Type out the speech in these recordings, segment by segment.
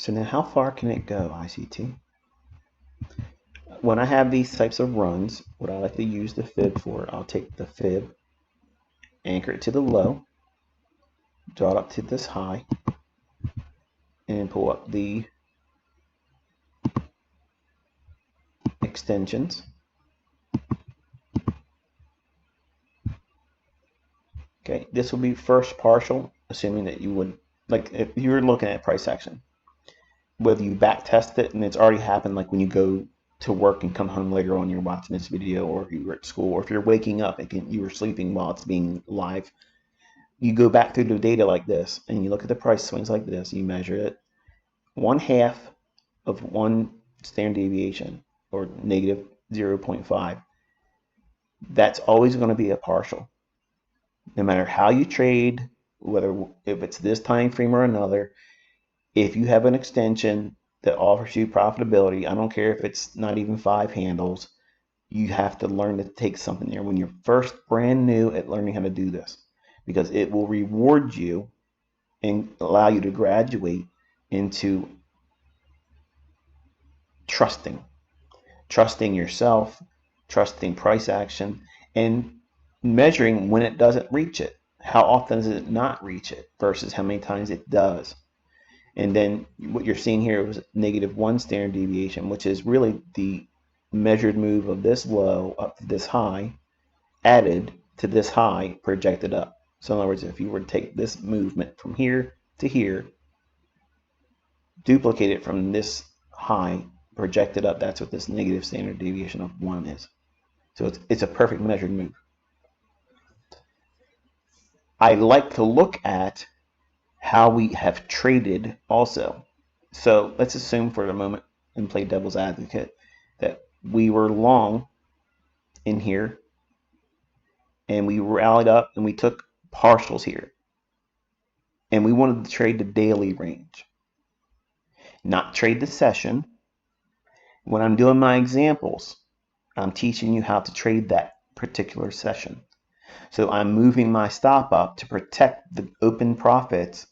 So now how far can it go, ICT? When I have these types of runs, what I like to use the fib for, I'll take the fib, anchor it to the low, draw it up to this high, and pull up the extensions. Okay, this will be first partial, assuming that you would, like if you're looking at price action, whether you back test it and it's already happened, like when you go to work and come home later on, you're watching this video, or if you were at school, or if you're waking up and you were sleeping while it's being live, you go back through the data like this and you look at the price swings like this, you measure it, 1/2 of one standard deviation or negative 0.5, that's always going to be a partial. No matter how you trade, if it's this time frame or another, if you have an extension that offers you profitability, I don't care if it's not even 5 handles, you have to learn to take something there when you're first brand new at learning how to do this, because it will reward you and allow you to graduate into trusting yourself, trusting price action, and measuring when it doesn't reach it. How often does it not reach it versus how many times it does? And then what you're seeing here was -1 standard deviation, which is really the measured move of this low up to this high added to this high projected up. So in other words, if you were to take this movement from here to here, duplicate it from this high projected up, that's what this negative standard deviation of 1 is. So it's a perfect measured move. I like to look at how we have traded also. So let's assume for a moment and play devil's advocate that we were long in here and we rallied up and we took partials here and we wanted to trade the daily range, not trade the session. When I'm doing my examples, I'm teaching you how to trade that particular session. So I'm moving my stop up to protect the open profits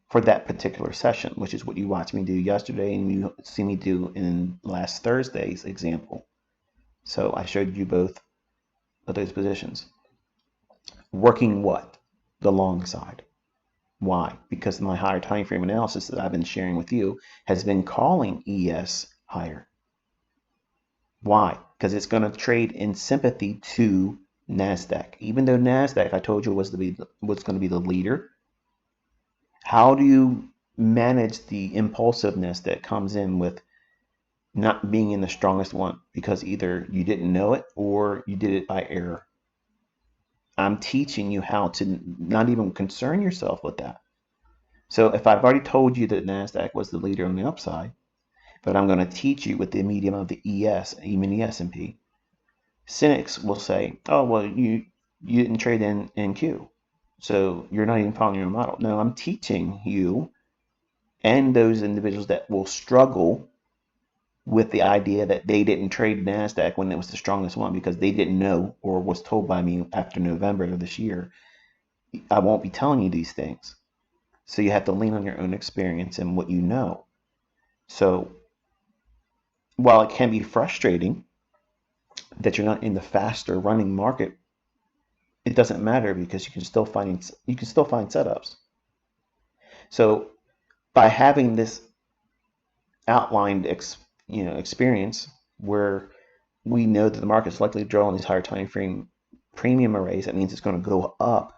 for that particular session, which is what you watched me do yesterday and you see me do in last Thursday's example. So I showed you both of those positions. Working what? The long side. Why? Because my higher time frame analysis that I've been sharing with you has been calling ES higher. Why? Because it's going to trade in sympathy to NASDAQ. Even though NASDAQ, I told you, was going to be the leader. How do you manage the impulsiveness that comes in with not being in the strongest one because either you didn't know it or you did it by error? I'm teaching you how to not even concern yourself with that. So if I've already told you that NASDAQ was the leader on the upside, but I'm going to teach you with the medium of the ES, even the S&P, cynics will say, oh, well, you didn't trade in NQ, so you're not even following your model. No, I'm teaching you and those individuals that will struggle with the idea that they didn't trade NASDAQ when it was the strongest one because they didn't know or was told by me after November of this year. I won't be telling you these things. So you have to lean on your own experience and what you know. So while it can be frustrating that you're not in the faster running market, it doesn't matter because you can still find setups. So by having this outlined experience where we know that the market's likely to draw on these higher time frame premium arrays, that means it's going to go up